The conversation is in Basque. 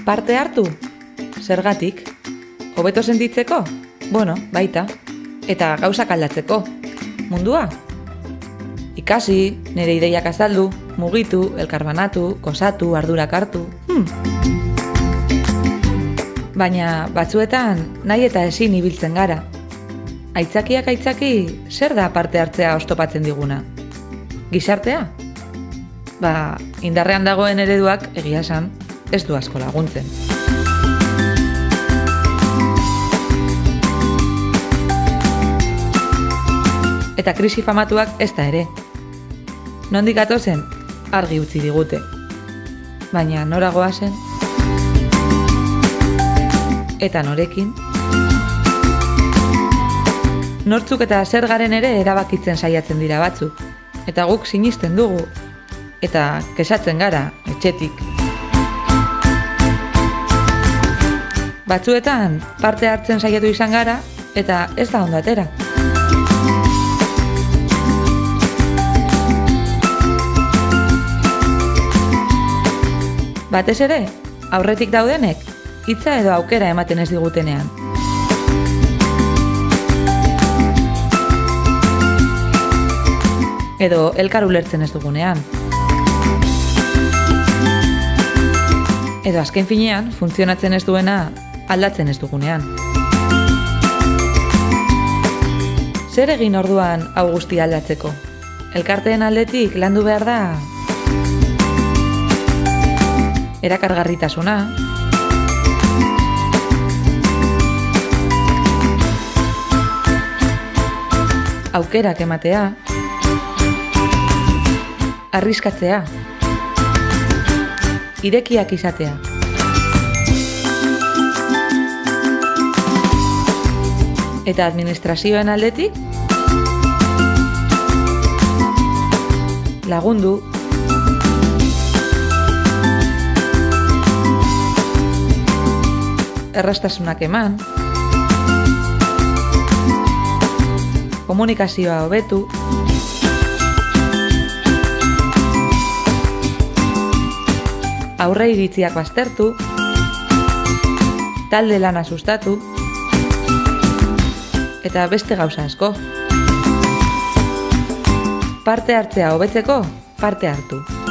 Parte hartu? Zergatik? Hobeto sentitzeko? Bueno, baita. Eta gauzak aldatzeko. Mundua? Ikasi, nire ideiak azaldu, mugitu, elkarbanatu, gozatu, ardurak hartu. Baina batzuetan nahi eta ezin ibiltzen gara. Aitzakiak aitzaki, zer da parte hartzea oztopatzen diguna? Gizartea? Indarrean dagoen ereduak egia esan ez du asko laguntzen. Eta krisi famatuak ez da ere. Nondik gatozen, argi utzi digute. Baina nora goazen? Eta norekin? Nortzuk eta zer garen ere erabakitzen saiatzen dira batzuk. Eta guk sinisten dugu. Eta kexatzen gara, etxetik. Batzuetan parte hartzen saiatu izan gara, eta ez da ondo atera. Batez ere, aurretik daudenek, hitza edo aukera ematen ez digutenean. Edo elkar ulertzen ez dugunean. Edo azken finean, funtzionatzen ez duena aldatzen ez dugunean. Zer egin orduan hau guztia aldatzeko? Elkarteen aldetik landu behar da erakargarritasuna, aukerak ematea, arriskatzea, irekiak izatea. Eta administrazioen aldetik, lagundu, erraztasunak eman, komunikazioa hobetu, aurre iritziak baztertu, talde lana sustatu, eta beste gauza asko. Parte hartzea hobetzeko, parte hartu.